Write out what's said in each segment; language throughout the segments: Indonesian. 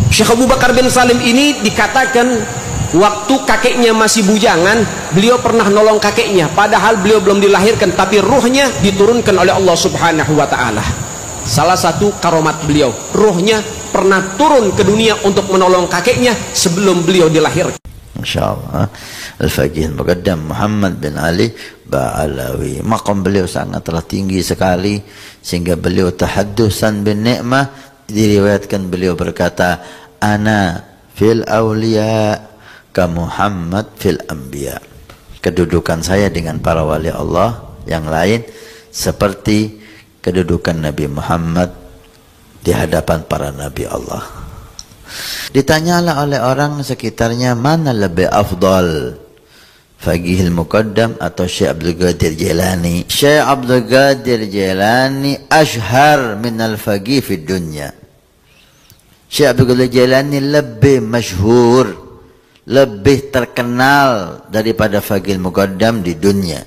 Syekh Abu Bakar bin Salim ini dikatakan waktu kakeknya masih bujangan, beliau pernah nolong kakeknya, padahal beliau belum dilahirkan, tapi ruhnya diturunkan oleh Allah Subhanahu wa Ta'ala. Salah satu karomat beliau, ruhnya pernah turun ke dunia untuk menolong kakeknya sebelum beliau dilahirkan. Insyaallah. Al-Faqih Al-Muqaddam Muhammad bin Ali Ba'alawi, maqam beliau sangatlah tinggi sekali sehingga beliau tahaddusan bin ni'mah. Diriwayatkan beliau berkata, ana fil awliya ka Muhammad fil anbiya. Kedudukan saya dengan para wali Allah yang lain seperti kedudukan Nabi Muhammad di hadapan para nabi Allah. Ditanyalah oleh orang sekitarnya, mana lebih afdal, Faqih Al-Muqaddam atau Syekh Abdul Qadir Jilani? Syekh Abdul Qadir Jilani ashhar min al-faqih fi dunya. Syekh Abdul Qadir Jilani lebih masyhur, lebih terkenal daripada Faqih Al-Muqaddam di dunia.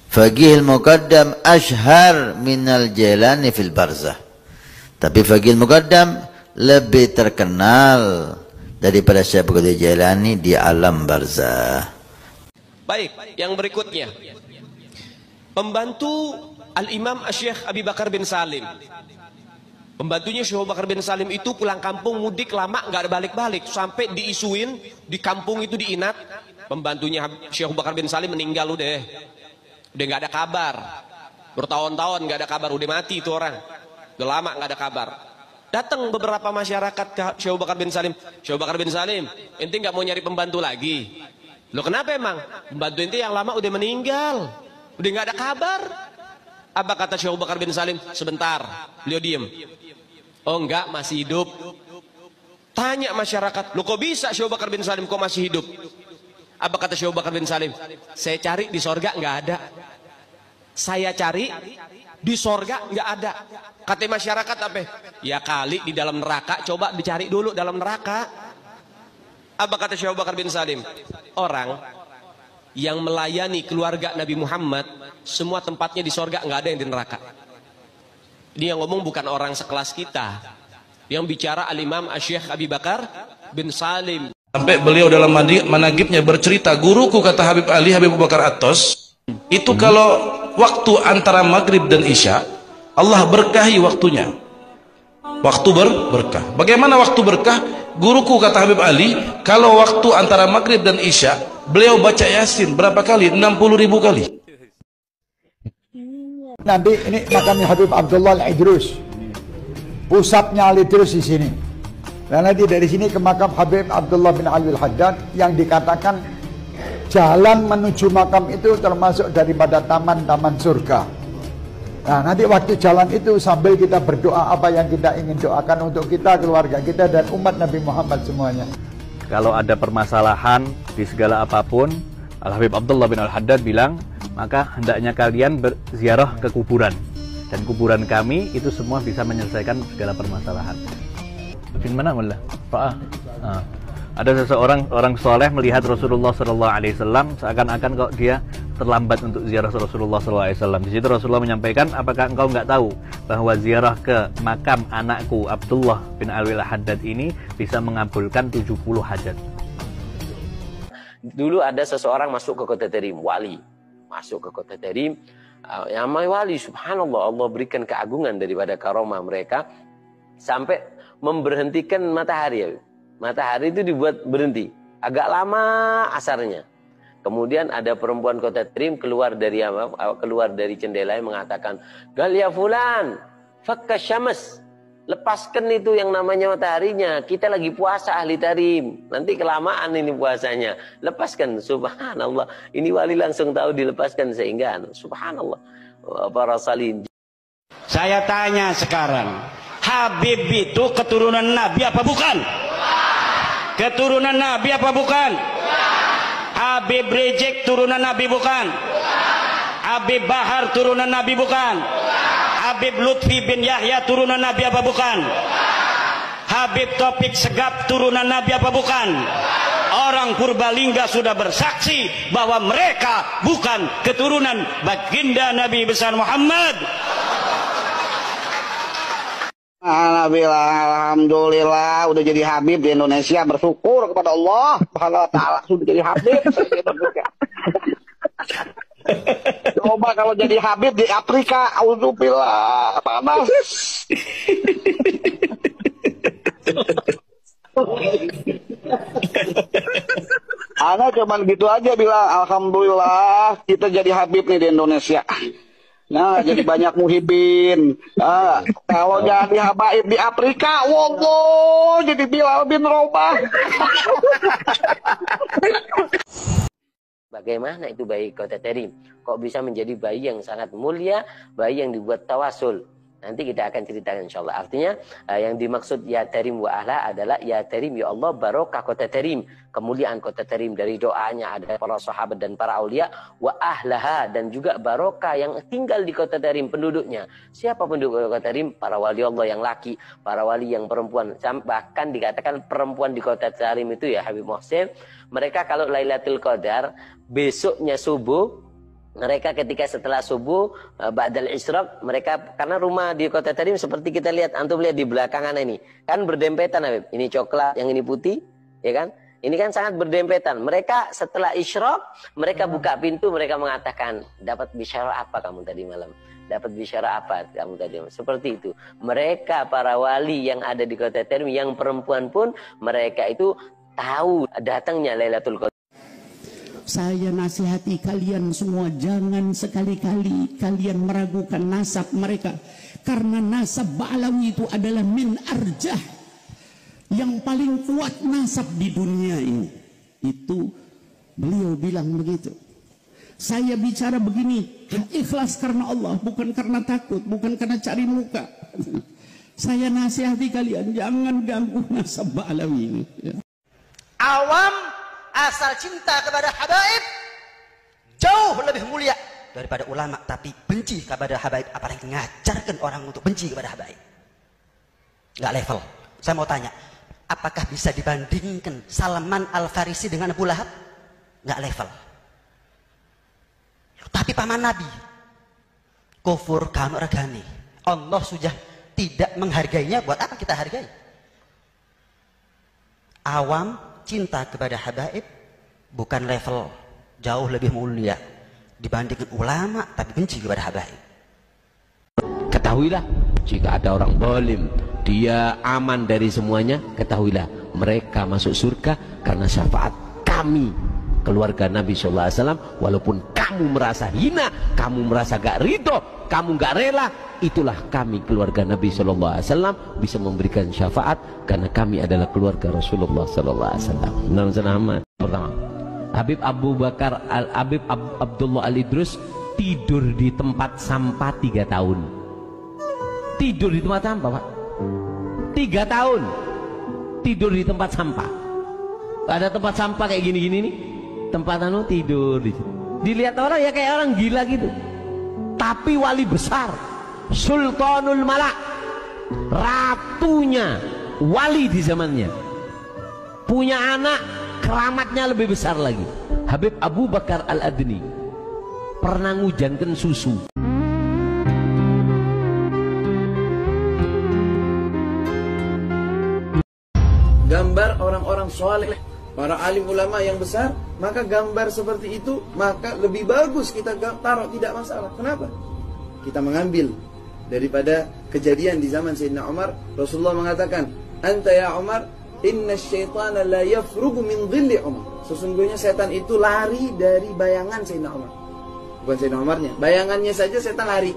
Faqih Al-Muqaddam ashhar min al-Jilani fil barzah. Tapi Faqih Al-Muqaddam lebih terkenal daripada Syekh Abdul Qadir Jilani di alam barzah. Baik, yang berikutnya, pembantu Al-Imam Syekh Abi Bakar bin Salim. Pembantunya Syekh Abu Bakar bin Salim itu pulang kampung mudik lama nggak ada balik-balik, sampai diisuin di kampung itu diinat, pembantunya Syekh Abu Bakar bin Salim meninggal udah nggak ada kabar, bertahun-tahun nggak ada kabar, udah mati itu orang, udah lama nggak ada kabar. Datang beberapa masyarakat ke Syekh Abu Bakar bin Salim, Syekh Abu Bakar bin Salim, ente nggak mau nyari pembantu lagi? Lo kenapa emang? Pembantu ente yang lama udah meninggal, udah nggak ada kabar. Apa kata Syekh Abu Bakar bin Salim? Sebentar, beliau diem. Oh enggak, masih hidup. Tanya masyarakat, lo kok bisa Syekh Abu Bakar bin Salim kok masih hidup? Apa kata Syekh Abu Bakar bin Salim? Saya cari di sorga nggak ada. Saya cari di sorga nggak ada. Kata masyarakat apa? Ya kali di dalam neraka, coba dicari dulu dalam neraka. Apa kata Syekh Abu Bakar bin Salim? Orang yang melayani keluarga Nabi Muhammad, semua tempatnya di sorga, nggak ada yang di neraka. Ini yang ngomong bukan orang sekelas kita. Yang bicara Al-Imam Syekh Abi Bakar bin Salim. Sampai beliau dalam manaqibnya bercerita, guruku kata Habib Ali, Habib Abu Bakar Atos, itu kalau waktu antara maghrib dan isya, Allah berkahi waktunya. Waktu berkah. Bagaimana waktu berkah? Guruku kata Habib Ali, kalau waktu antara maghrib dan isya, beliau baca Yasin berapa kali? 60.000 kali. Nanti ini makamnya Habib Abdullah Al-Idrus. Pusatnya Al-Idrus di sini. Dan nanti dari sini ke makam Habib Abdullah bin Ali Al-Haddad yang dikatakan jalan menuju makam itu termasuk daripada taman-taman surga. Nah, nanti waktu jalan itu sambil kita berdoa apa yang kita ingin doakan untuk kita, keluarga kita, dan umat Nabi Muhammad semuanya. Kalau ada permasalahan di segala apapun, Al-Habib Abdullah bin Al-Haddad bilang, maka hendaknya kalian berziarah ke kuburan. Dan kuburan kami itu semua bisa menyelesaikan segala permasalahan. Di mana mullah? Ada seseorang orang soleh melihat Rasulullah SAW seakan-akan kok dia terlambat untuk ziarah Rasulullah SAW. Di situ Rasulullah menyampaikan, apakah engkau nggak tahu bahwa ziarah ke makam anakku Abdullah bin Ali Al-Haddad ini bisa mengabulkan 70 hajat. Dulu ada seseorang masuk ke kota Tarim, wali. Masuk ke kota Tarim, yang wali, subhanallah, Allah berikan keagungan daripada karomah mereka sampai memberhentikan matahari ya. Matahari itu dibuat berhenti. Agak lama asarnya. Kemudian ada perempuan kota Tarim keluar dari jendela yang mengatakan, "Gal ya fulan, fakka syams." Lepaskan itu yang namanya mataharinya. Kita lagi puasa ahli Tarim. Nanti kelamaan ini puasanya. Lepaskan. Subhanallah. Ini wali langsung tahu dilepaskan sehingga subhanallah. Para salin. Saya tanya sekarang, Habib itu keturunan Nabi apa bukan? Keturunan Nabi apa bukan? Habib Rizik turunan Nabi bukan? Habib Bahar turunan Nabi bukan? Habib Lutfi bin Yahya turunan Nabi apa bukan? Habib Taufik Segaf turunan Nabi apa bukan? Orang Purbalingga sudah bersaksi bahwa mereka bukan keturunan baginda Nabi besar Muhammad. Alhamdulillah udah jadi Habib di Indonesia, bersyukur kepada Allah Subhanahu wa taala sudah jadi Habib di Indonesia. Coba kalau jadi Habib di Afrika, auzubillah, panas. Ana cuman gitu aja bilang, alhamdulillah kita jadi Habib nih di Indonesia. Nah, jadi banyak muhibin. Nah, kalau jadi habaib di Afrika, wallah, jadi Bilal bin Rabah. Bagaimana itu bayi Kota Terim? Kok bisa menjadi bayi yang sangat mulia, bayi yang dibuat tawasul? Nanti kita akan ceritakan insyaAllah. Artinya yang dimaksud ya Terim wa ahla adalah ya Terim ya Allah barokah Kota Terim. Kemuliaan Kota Terim dari doanya ada para sahabat dan para aulia. Wa ahlaha dan juga barokah yang tinggal di Kota Terim penduduknya. Siapa penduduk Kota Terim? Para wali Allah yang laki, para wali yang perempuan. Bahkan dikatakan perempuan di Kota Terim itu ya Habib Mohsin. Mereka kalau Lailatul Qadar besoknya subuh, mereka ketika setelah subuh ba'dal isyraq, mereka karena rumah di Kota Terim seperti kita lihat, antum lihat di belakangan ini kan berdempetan Habib. Ini coklat, yang ini putih, ya kan? Ini kan sangat berdempetan. Mereka setelah isyraq, mereka buka pintu, mereka mengatakan, "Dapat bisyarah apa kamu tadi malam? Dapat bisyarah apa kamu tadi malam?" Seperti itu. Mereka para wali yang ada di Kota Terim, yang perempuan pun mereka itu tahu datangnya Lailatul Qadar. Saya nasihati kalian semua, jangan sekali-kali kalian meragukan nasab mereka. Karena nasab Ba'alawi itu adalah min arjah, yang paling kuat nasab di dunia ini. Itu beliau bilang begitu. Saya bicara begini, ikhlas karena Allah, bukan karena takut, bukan karena cari muka. Saya nasihati kalian, jangan ganggu nasab Ba'alawi ini. Awam asal cinta kepada habaib jauh lebih mulia daripada ulama, tapi benci kepada habaib, apalagi ngajarkan orang untuk benci kepada habaib. Nggak level. Saya mau tanya, apakah bisa dibandingkan Salman Al-Farisi dengan Abu Lahab? Nggak level. Tapi paman Nabi kufur kanu regani, Allah sudah tidak menghargainya, buat apa kita hargai? Awam cinta kepada habaib bukan level, jauh lebih mulia dibandingkan ulama, tapi benci kepada habaib. Ketahuilah, jika ada orang zalim, dia aman dari semuanya, ketahuilah mereka masuk surga karena syafaat kami, keluarga Nabi SAW. Walaupun kamu merasa hina, kamu merasa gak ridho, kamu gak rela, itulah kami keluarga Nabi SAW bisa memberikan syafaat karena kami adalah keluarga Rasulullah SAW. Nama pertama, Habib Abdullah Al-Idrus tidur di tempat sampah 3 tahun. Tidur di tempat sampah, Pak. 3 tahun tidur di tempat sampah. Ada tempat sampah kayak gini-gini nih, tempat tidur di situ. Dilihat orang ya kayak orang gila gitu. Tapi wali besar, Sultanul Malak, ratunya wali di zamannya, punya anak keramatnya lebih besar lagi. Habib Abu Bakar Al-Adni pernah ngujankan susu. Gambar orang-orang soleh, para alim ulama yang besar, maka gambar seperti itu maka lebih bagus kita taruh, tidak masalah. Kenapa? Kita mengambil daripada kejadian di zaman Sayyidina Umar. Rasulullah mengatakan, "Anta ya Umar, inna syaitana la yafrugu min dhilli Umar." Sesungguhnya setan itu lari dari bayangan Sayyidina Umar. Bukan Sayyidina Umarnya, bayangannya saja setan lari,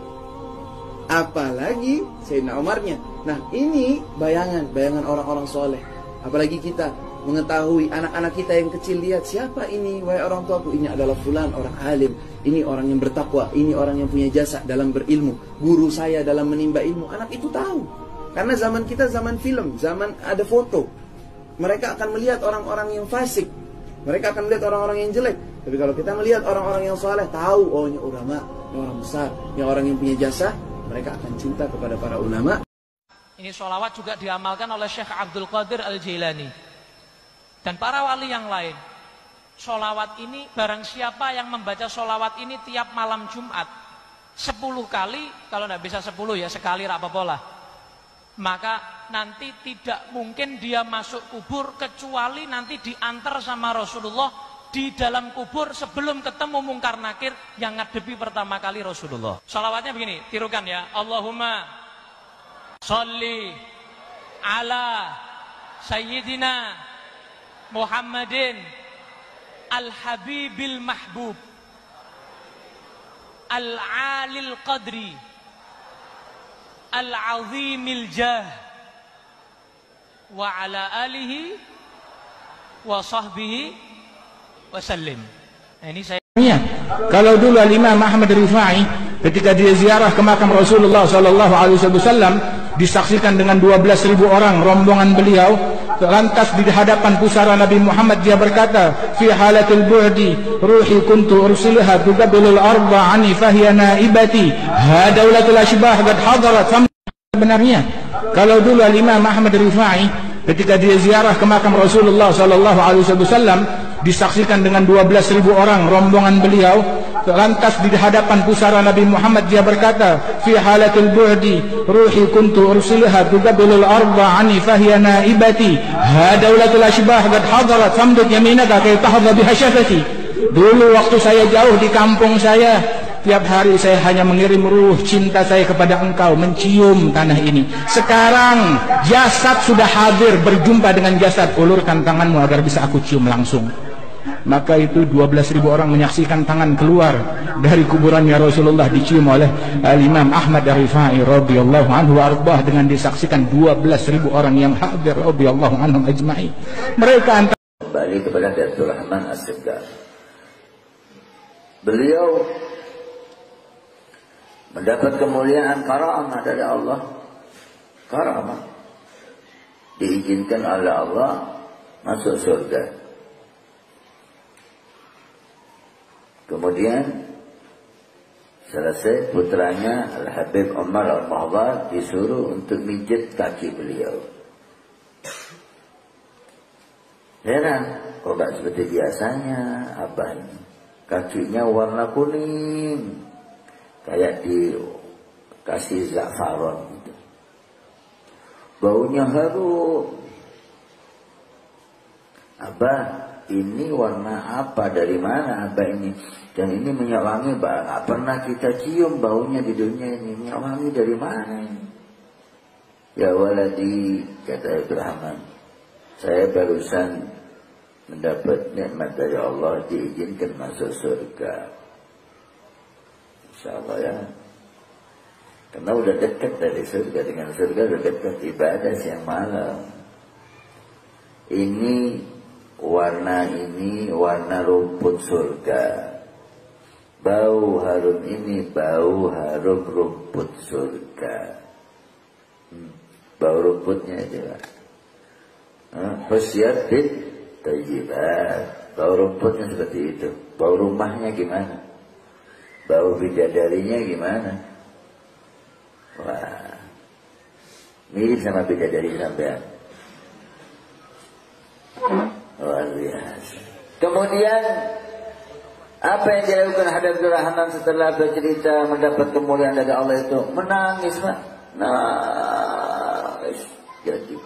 apalagi Sayyidina Umarnya. Nah, ini bayangan orang-orang soleh. Apalagi kita mengetahui anak-anak kita yang kecil, lihat siapa ini, wahai orang tuaku, ini adalah fulan, orang alim, ini orang yang bertakwa, ini orang yang punya jasa dalam berilmu, guru saya dalam menimba ilmu. Anak itu tahu, karena zaman kita zaman film, zaman ada foto. Mereka akan melihat orang-orang yang fasik, mereka akan melihat orang-orang yang jelek. Tapi kalau kita melihat orang-orang yang soleh, tahu, oh ini ulama, ini orang besar, ini orang yang punya jasa, mereka akan cinta kepada para ulama. Ini sholawat juga diamalkan oleh Syekh Abdul Qadir Al-Jailani dan para wali yang lain. Sholawat ini, barang siapa yang membaca sholawat ini tiap malam Jumat 10 kali, kalau tidak bisa 10 ya sekali, apa pola. maka nanti tidak mungkin dia masuk kubur kecuali nanti diantar sama Rasulullah di dalam kubur sebelum ketemu mungkar nakir yang ngadepi pertama kali Rasulullah. Salawatnya begini, tirukan ya. Allahumma sholli ala Sayyidina Muhammadin al-Habibil Mahbub al-Alil Qadri al-Azimil Jah wa ala alihi wa sahbihi wa sallim. Nah, ini saya. Kalau dulu Imam Ahmad Rifai ketika dia ziarah ke makam Rasulullah sallallahu alaihi wasallam disaksikan dengan 12.000 orang rombongan beliau, lantas di hadapan pusara Nabi Muhammad dia berkata, fi halatil bu'di ruhi kuntu ursiluha tuqabbilul arda ani fahiya naibati hadaulatul ashbah qad hadarat. Sebenarnya kalau dulu Imam Ahmad Rifai ketika dia ziarah ke makam Rasulullah sallallahu alaihi wasallam disaksikan dengan 12.000 orang rombongan beliau, lantas di hadapan pusara Nabi Muhammad dia berkata, fi halatil bu'di ruhi kuntu ursiluha tuqabbilul arda ani fahiya naibati hadaulatul ashbah qad hadarat famdud yaminaka kay tahdha biha syafati. Dulu waktu saya jauh di kampung saya, tiap hari saya hanya mengirim ruh cinta saya kepada engkau, mencium tanah ini. Sekarang jasad sudah hadir, berjumpa dengan jasad, ulurkan tanganmu agar bisa aku cium langsung. Maka itu 12.000 orang menyaksikan tangan keluar dari kuburannya Rasulullah dicium oleh Imam Ahmad Rifai radhiyallahu anhu arbah, dengan disaksikan 12.000 orang yang hadir radhiyallahu anhum ajma'i. Mereka kembali kepada Datul Rahman As-Segaf. Beliau mendapat kemuliaan karamah dari Allah. Karamah diizinkan oleh Allah masuk surga. Kemudian selesai, putranya Al-Habib Umar Al-Mahdar disuruh untuk mijit kaki beliau. Heran, kok gak seperti biasanya abah ini. Kakinya warna kuning, kayak dikasih za'faron gitu. Baunya harum. Abah, ini warna apa? Dari mana abah ini? Dan ini minyak wangi, nggak pernah kita cium baunya di dunia ini. Minyak wangi dari mana ini? Ya waladi, kata Ibrahim, saya barusan mendapat nikmat dari Allah, diizinkan masuk surga. Insya Allah ya. Karena udah dekat dari surga, dengan surga udah dekat, ibadah siang malam. Ini warna rumput surga. Bau harum ini bau harum rumput surga. Bau rumputnya aja lah. Husyat bit tayyibat. Bau rumputnya seperti itu. Bau rumahnya gimana? Bau bidadarinya gimana? Wah, mirip sama bidadari sampean. Luar biasa. Kemudian apa yang dilakukan Habib Rahman setelah bercerita mendapat kemuliaan dari Allah itu? Menangis, Pak. Nangis. Jadi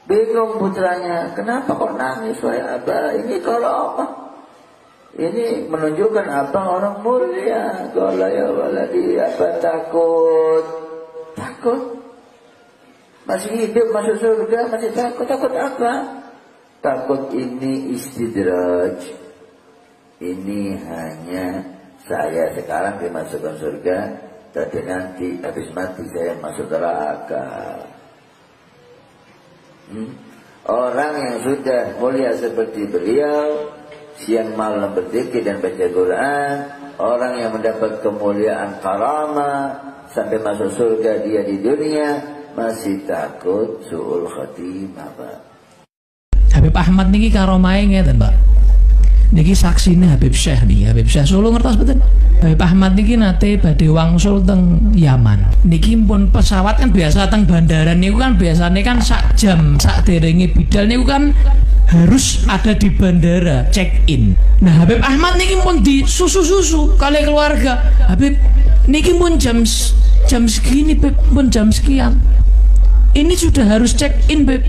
bingung putranya, kenapa kok nangis wahai abah? Ini kalau apa? Ini menunjukkan abang orang mulia. Kalau ya waladi, apa takut? Takut? Masih hidup, masuk surga, masih takut. Takut apa? Takut ini istidraj. Ini hanya saya sekarang dimasukkan surga, tapi nanti habis mati saya masuk neraka. Orang yang sudah mulia seperti beliau, siang malam berzikir dan baca Quran, orang yang mendapat kemuliaan karamah sampai masuk surga dia di dunia, masih takut su'ul khatimah, Pak. Habib Ahmad niki karomahe ngeten, Pak. Niki saksine Habib Syekh nih, Habib Syekh Solo ngertos betul. Habib Ahmad niki nate badhe wangsul teng Yaman. Niki pun pesawat kan biasa teng bandara niku kan biasanya kan sak jam sak derenge bidal niku kan harus ada di bandara check in. Nah Habib Ahmad niki pun di susu-susu kali keluarga. Habib niki pun jam jam segini Beb, pun jam sekian. Ini sudah harus check in Beb.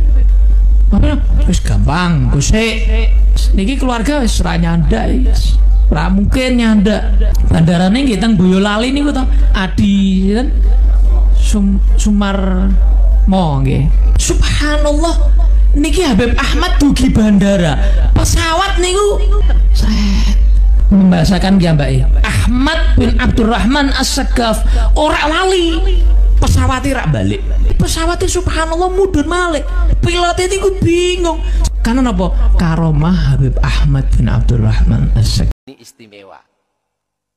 Wis gampang, Gusik. Niki keluarga wis ora nyandak, yes. Ora mungkin nyandak. Bandarane nggih teng Boyolali niku to. Adi kan Sumarmo nggih. Subhanallah. Niki Habib Ahmad dugi bandara. Pesawat niku membahasakan dia Mbak Ahmad bin Abdurrahman As-Sagaf ora lali. Pesawatnya rak balik. Pesawatnya subhanallah mudun malik. Pilotnya itu bingung. Karena apa? Karomah Habib Ahmad bin Abdurrahman As-Sagaf. Ini istimewa.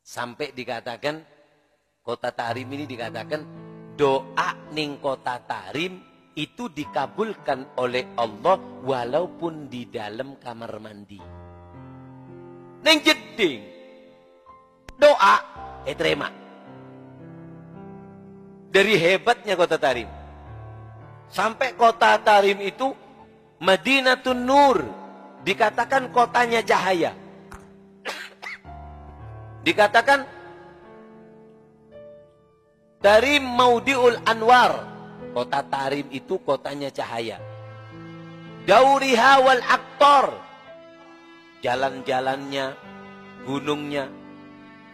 Sampai dikatakan Kota Tahrim ini dikatakan doa ning Kota Tahrim itu dikabulkan oleh Allah walaupun di dalam kamar mandi. Neng jeding doa terima. Dari hebatnya Kota Tahrim. Sampai Kota Tahrim itu Madinatun Nur. Dikatakan kotanya cahaya. Dikatakan Tahrim Maudiul Anwar. Kota Tahrim itu kotanya cahaya. Dauriha wal Aqtar. Jalan-jalannya, gunungnya.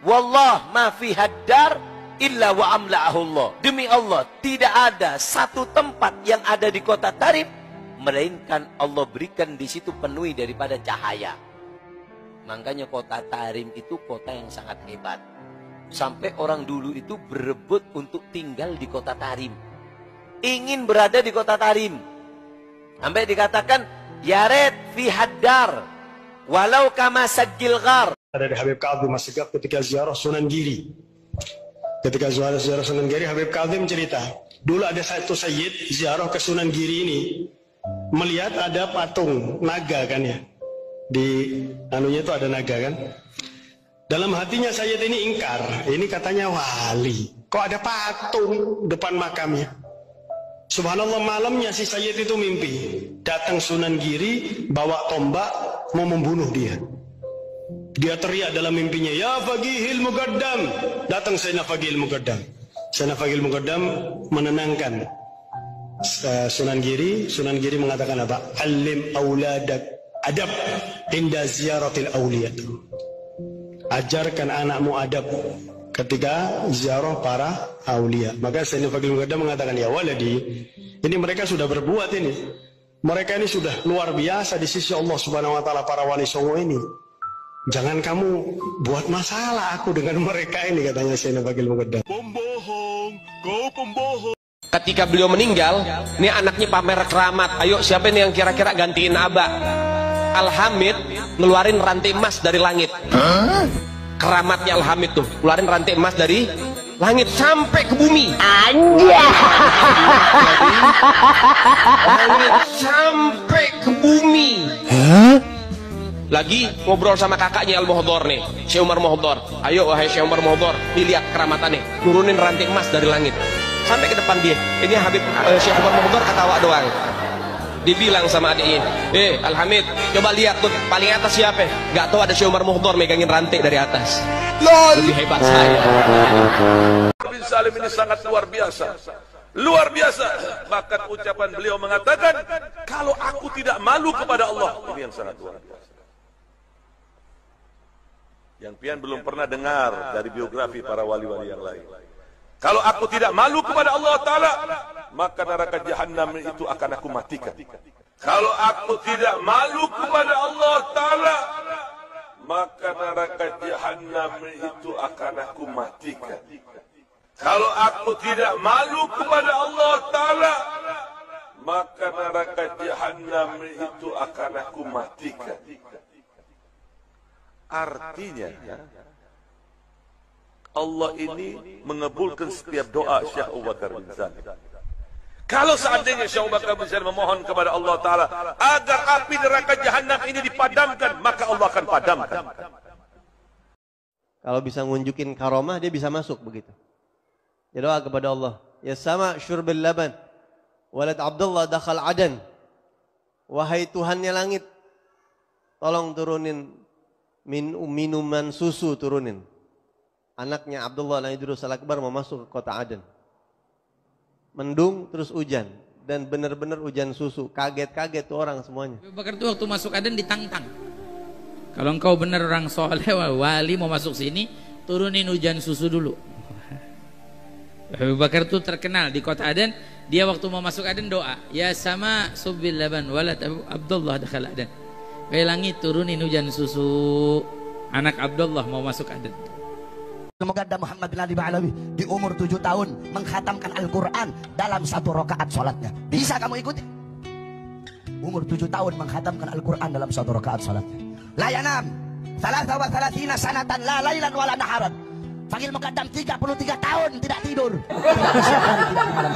Wallah ma fi haddar illa wa amla'ahullah. Demi Allah, tidak ada satu tempat yang ada di Kota Tahrim melainkan Allah berikan di situ penuhi daripada cahaya. Makanya Kota Tahrim itu kota yang sangat hebat. Sampai orang dulu itu berebut untuk tinggal di Kota Tahrim. Ingin berada di Kota Tahrim. Sampai dikatakan yaret fi haddar walau kama sajil ghar. Ada di Habib Ka'ab bin As-Sagaf ketika ziarah Sunan Giri. Ketika ziarah Sunan Giri, Habib Kazim cerita, dulu ada satu sayyid ziarah ke Sunan Giri ini, melihat ada patung naga kan ya, di anunya itu ada naga kan. Dalam hatinya sayyid ini ingkar, ini katanya wali, kok ada patung depan makamnya. Subhanallah, malamnya si sayyid itu mimpi, datang Sunan Giri, bawa tombak, mau membunuh dia. Dia teriak dalam mimpinya, ya Faqihil Muqaddam. Datang Sayyidina Faqihil Muqaddam. Sayyidina Faqihil Muqaddam menenangkan Sunan Giri. Sunan Giri mengatakan apa? Alim auladak adab inda ziyaratil awliya. Ajarkan anakmu adab ketika ziarah para awliya. Maka Sayyidina Faqihil Muqaddam mengatakan, ya waladi, ini mereka sudah berbuat ini. Mereka ini sudah luar biasa di sisi Allah Subhanahu wa taala, para wali songo ini. Jangan kamu buat masalah aku dengan mereka ini, katanya Sayyidina Faqihil Muqaddam. Pembohong, kau pembohong. Ketika beliau meninggal, ini anaknya pamer keramat. Ayo siapa nih yang kira-kira gantiin Abah? Al-Hamid ngeluarin rantai emas dari langit. Keramatnya Al-Hamid tuh, ngeluarin rantai emas dari langit sampai ke bumi. Anjay. Langit sampai ke bumi. Lagi ngobrol sama kakaknya Al-Muhdhar nih, Syekh Umar Muhdhar. Ayo wahai Syekh Umar Muhdhar, dilihat keramatannya, nurunin rantai emas dari langit sampai ke depan dia. Ini Habib Syekh Umar Muhdhar ketawa doang. Dibilang sama adiknya, Al-Hamid, coba lihat tuh paling atas siapa? Gak tahu, ada Syekh Umar Muhdhar megangin rantai dari atas. Lebih hebat saya. Bin Salim ini sangat luar biasa. Luar biasa. Bahkan ucapan beliau mengatakan, kalau aku tidak malu kepada Allah, ini yang sangat luar biasa. Yang pian belum pernah dengar dari biografi para wali-wali yang lain. Kalau aku tidak malu kepada Allah Ta'ala, maka neraka Jahannam itu akan aku matikan. Kalau aku tidak malu kepada Allah Ta'ala, maka neraka Jahannam itu akan aku matikan. Kalau aku tidak malu kepada Allah Ta'ala, maka neraka Jahannam itu akan aku matikan. Artinya, Allah ini mengabulkan setiap doa Syekh Abu Bakar bin Salim. Kalau seandainya Syekh Abu Bakar bin Salim memohon kepada Allah Ta'ala agar api neraka Jahannam ini dipadamkan, maka Allah akan padamkan. Kalau bisa ngunjukin karomah, dia bisa masuk begitu. Dia doa kepada Allah, ya sama syurbil laban, walad Abdullah dakhal adan. Wahai Tuhannya langit, tolong turunin minuman susu, turunin. Anaknya Abdullah Al-Idrus Al-Akbar mau masuk ke kota Aden. mendung terus hujan, dan benar-benar hujan susu. Kaget-kaget tuh orang semuanya. Abu Bakar tuh waktu masuk Aden ditantang. Kalau engkau benar orang soleh wali mau masuk sini, turunin hujan susu dulu. Abu Bakar tuh terkenal di kota Aden. Dia waktu mau masuk Aden doa, ya sama subbil laban walad Abdullah dakhal Aden. Kayak langit turunin hujan susu, anak Abdullah mau masuk Aden. Muqaddam Muhammad bin Ali Ba'alawi di umur 7 tahun mengkhatamkan Al-Quran dalam 1 rakaat sholatnya. Bisa kamu ikuti? Umur 7 tahun mengkhatamkan Al-Quran dalam 1 rakaat sholatnya. La yanam 33 sanatan la lailan wala naharan. Fagil Muqaddam 33 tahun tidak tidur. Tidak siang hari, tidak malam.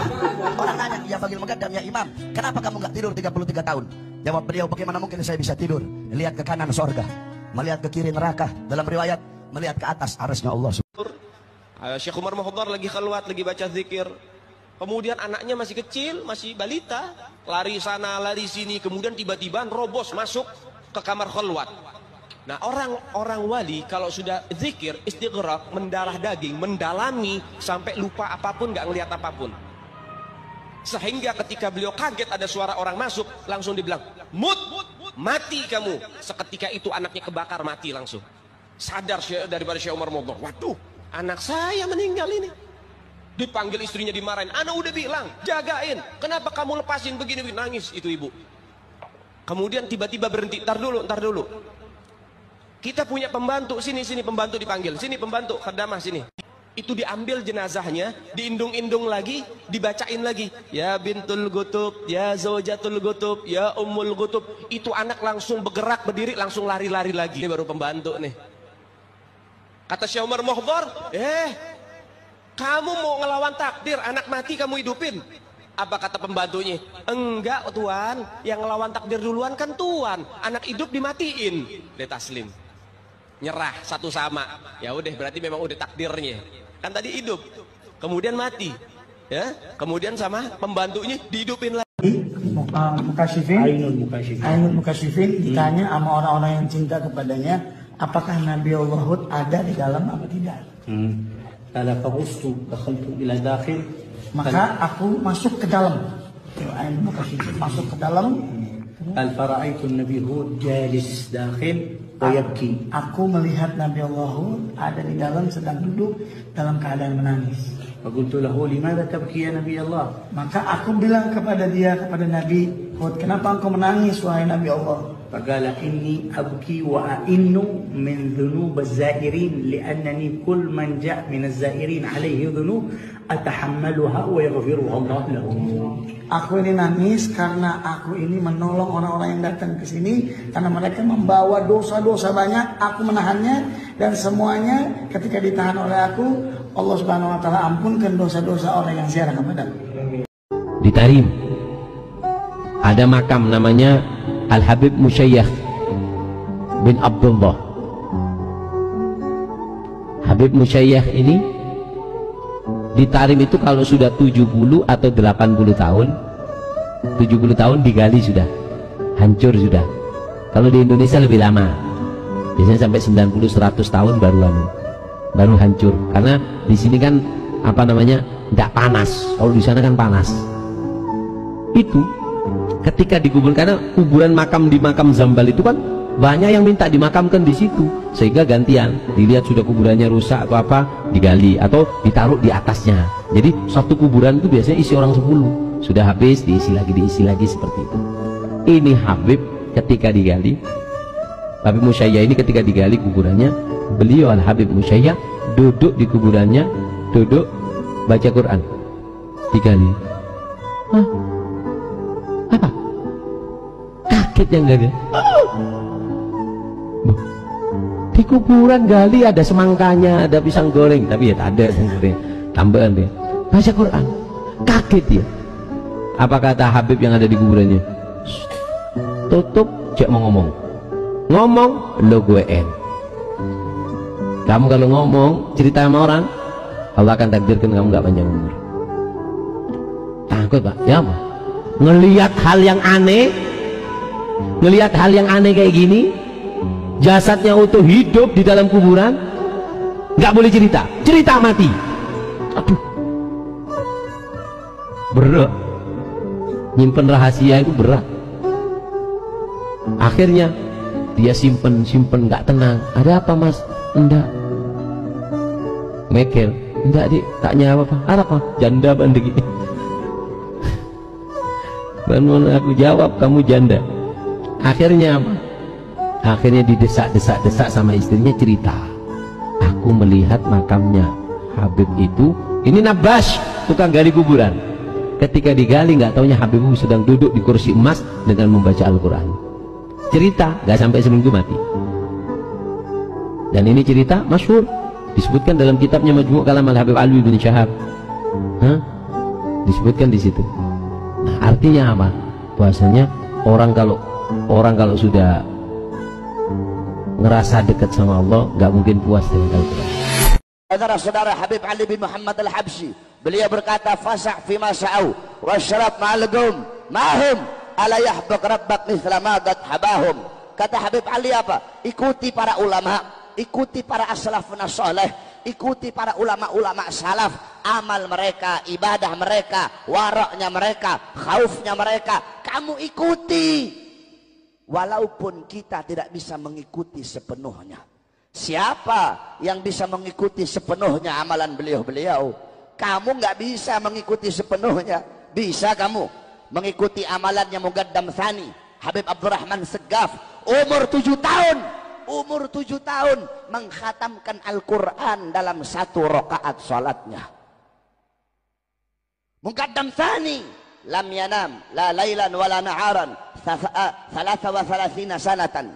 Orang nanya, ya Fagil Muqaddam, ya Imam, kenapa kamu nggak tidur 33 tahun? Jawab beliau, bagaimana mungkin saya bisa tidur? Lihat ke kanan sorga, melihat ke kiri neraka. Dalam riwayat, melihat ke atas arasnya Allah. Syekh Umar Muhdar lagi khalwat, lagi baca zikir. Kemudian anaknya masih kecil, masih balita, lari sana, lari sini. Kemudian tiba-tiba robos masuk ke kamar khalwat. Nah, orang wali kalau sudah zikir, istighraq, mendarah daging, mendalami sampai lupa apapun, nggak ngelihat apapun. Sehingga ketika beliau kaget ada suara orang masuk, langsung dibilang, "Mut, mati kamu." Seketika itu anaknya kebakar, mati langsung. Sadar daripada Syekh Umar Muhdar, waduh, anak saya meninggal ini. Dipanggil istrinya, dimarahin. Ana udah bilang, jagain. Kenapa kamu lepasin begini? Nangis itu ibu. Kemudian tiba-tiba berhenti. Ntar dulu. Kita punya pembantu, sini pembantu dipanggil. Sini pembantu, khadamah sini. Itu diambil jenazahnya, diindung-indung lagi, dibacain lagi. Ya bintul gutub, ya zaujatul gutub, ya ummul gutub. Itu anak langsung bergerak, berdiri, langsung lari-lari lagi. Ini baru pembantu nih. Kata Syekh Umar Muhdar, kamu mau ngelawan takdir, anak mati kamu hidupin. Apa kata pembantunya? Enggak tuan, yang ngelawan takdir duluan kan tuan. Anak hidup dimatiin. Dia taslim. Nyerah satu sama. Ya udah, berarti memang udah takdirnya. Kan tadi hidup, kemudian mati. Ya, kemudian sama pembantunya dihidupin lagi. Ainul Mukashifin ditanya sama orang-orang yang cinta kepadanya, apakah Nabi Allah Hud ada di dalam apa tidak? Maka aku masuk ke dalam. Ainul Mukashifin masuk ke dalam. Nabi Hud jalis dakhil wa yabki. Aku melihat Nabi Allah Hud ada di dalam, sedang duduk dalam keadaan menangis. Faqultu lahu limadha tabki ya Nabi Allah? Maka aku bilang kepada dia, kepada Nabi Hud, kenapa engkau menangis wahai Nabi Allah? Faqala inni abki wa a'innu min dhunub az-zairin li'annani kull man ja' min az-zairin alaihi dhunub atahammaluha wa yaghfiruha Allah lahu. Aku ini nangis karena aku ini menolong orang-orang yang datang ke sini karena mereka membawa dosa-dosa banyak. Aku menahannya dan semuanya ketika ditahan oleh aku, Allah Subhanahu wa taala ampunkan dosa-dosa orang yang ziarah kepada aku. Di Tarim ada makam namanya Al-Habib Musyayyakh bin Abdullah. Habib Musyayyakh ini di Tarim itu kalau sudah 70 atau 80 tahun, 70 tahun digali sudah, hancur sudah. Kalau di Indonesia lebih lama, biasanya sampai 90-100 tahun baru hancur. Karena di sini kan apa namanya, tidak panas. Kalau di sana kan panas. Itu ketika dikubur, karena kuburan makam di makam Zambal itu kan banyak yang minta dimakamkan di situ, sehingga gantian dilihat sudah kuburannya rusak atau apa, digali atau ditaruh di atasnya. Jadi satu kuburan itu biasanya isi orang 10, sudah habis diisi lagi seperti itu. Ini Habib ketika digali, Habib Musyayyakh ini ketika digali kuburannya, beliau Al-Habib Musyayyakh duduk di kuburannya, duduk baca Quran, digali. Hah? Apa? Kaget yang gali. Di kuburan gali ada semangkanya, ada pisang goreng, tapi ya tak ada pisang goreng, tambahan dia. Baca Quran, kaget dia. Apa kata Habib yang ada di kuburannya? Tutup, cek mau ngomong lo gue en. Kamu kalau ngomong cerita sama orang, Allah akan takdirkan kamu gak panjang umur. Takut pak? Ya apa? Ngelihat hal yang aneh kayak gini, jasadnya utuh hidup di dalam kuburan, nggak boleh cerita mati. Aduh, Berat. Nyimpen rahasia itu berat. Akhirnya dia simpen nggak tenang. Ada apa mas? Enggak. Mekel. Enggak dik. Taknya apa? Ada apa? Janda bandegi. Dan aku jawab kamu janda. Akhirnya apa? Akhirnya didesak sama istrinya, cerita. Aku melihat makamnya Habib itu. Ini Nabas, tukang gali kuburan. Ketika digali nggak taunya Habib sedang duduk di kursi emas dengan membaca Al-Quran. Cerita, nggak sampai seminggu mati. Dan ini cerita masyhur, disebutkan dalam kitabnya Majmu' Kalam Al-Habib Alwi bin Syahab. Disebutkan di situ. Nah, artinya apa? Bahasanya orang kalau sudah ngerasa dekat sama Allah, nggak mungkin puas dengan Al-Quran. Saudara Habib Ali bin Muhammad Al-Habsyi, beliau berkata, fasa' fi ma sa'au wasyarab ma'al-gum mahum ala yahbaq rabbak mithla ma qad habahum. Kata Habib Ali apa? Ikuti para ulama, ikuti para as-salafun as-salih, ikuti para ulama-ulama salaf, amal mereka, ibadah mereka, waraknya mereka, khaufnya mereka, kamu ikuti. Walaupun kita tidak bisa mengikuti sepenuhnya. Siapa yang bisa mengikuti sepenuhnya amalan beliau-beliau? Kamu nggak bisa mengikuti sepenuhnya. Bisa kamu mengikuti amalannya Muqaddam Tsani Habib Abdurrahman Segaf, umur 7 tahun. Umur 7 tahun mengkhatamkan Al-Quran dalam 1 rakaat salatnya. Muqaddam Tsani lam yanam la lailan wala naharan 33 sanatan.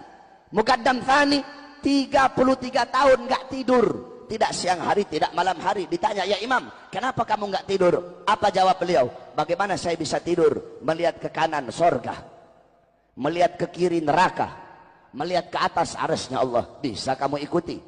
Muqaddam Tsani 33 tahun nggak tidur, tidak siang hari, tidak malam hari. Ditanya, ya Imam, kenapa kamu nggak tidur? Apa jawab beliau? Bagaimana saya bisa tidur? Melihat ke kanan sorga, melihat ke kiri neraka, melihat ke atas arasnya Allah. Bisa kamu ikuti?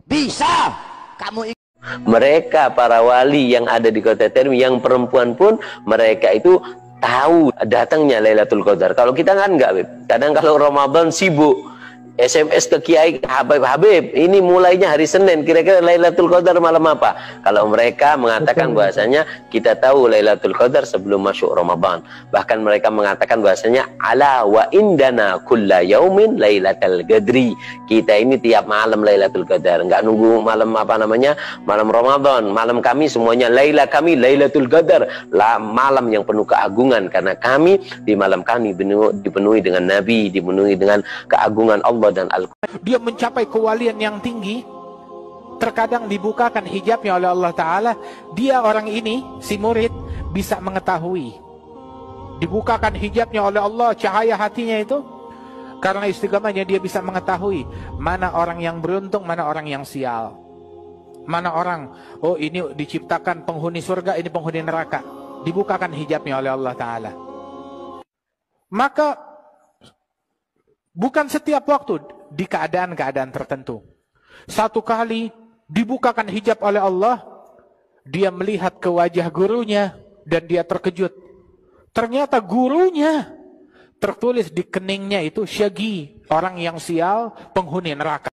Bisa kamu ikuti. Mereka para wali yang ada di Kota Terim, yang perempuan pun mereka itu tahu datangnya Lailatul Qadar. Kalau kita kan enggak, Beb. Kadang kalau Ramadan sibuk SMS ke Kiai, Habib, ini mulainya hari Senin, kira-kira Lailatul Qadar malam apa? Kalau mereka mengatakan bahasanya kita tahu Lailatul Qadar sebelum masuk Ramadan. Bahkan mereka mengatakan bahasanya ala wa indana kulla yaumin Lailatul Qadri. Kita ini tiap malam Lailatul Qadar, enggak nunggu malam malam Ramadan. Malam kami semuanya kami Lailatul Qadar, malam yang penuh keagungan, karena kami di malam kami dipenuhi dengan Nabi, dipenuhi dengan keagungan Allah dan Al-Quran. Dia mencapai kewalian yang tinggi, terkadang dibukakan hijabnya oleh Allah Ta'ala. Dia orang ini, si murid, bisa mengetahui, dibukakan hijabnya oleh Allah, cahaya hatinya itu, karena istiqamahnya dia bisa mengetahui mana orang yang beruntung, mana orang yang sial, mana orang, oh ini diciptakan penghuni surga, ini penghuni neraka. Dibukakan hijabnya oleh Allah Ta'ala. Maka bukan setiap waktu, di keadaan-keadaan tertentu. Satu kali dibukakan hijab oleh Allah, dia melihat ke wajah gurunya dan dia terkejut. Ternyata gurunya tertulis di keningnya itu syagi, orang yang sial, penghuni neraka.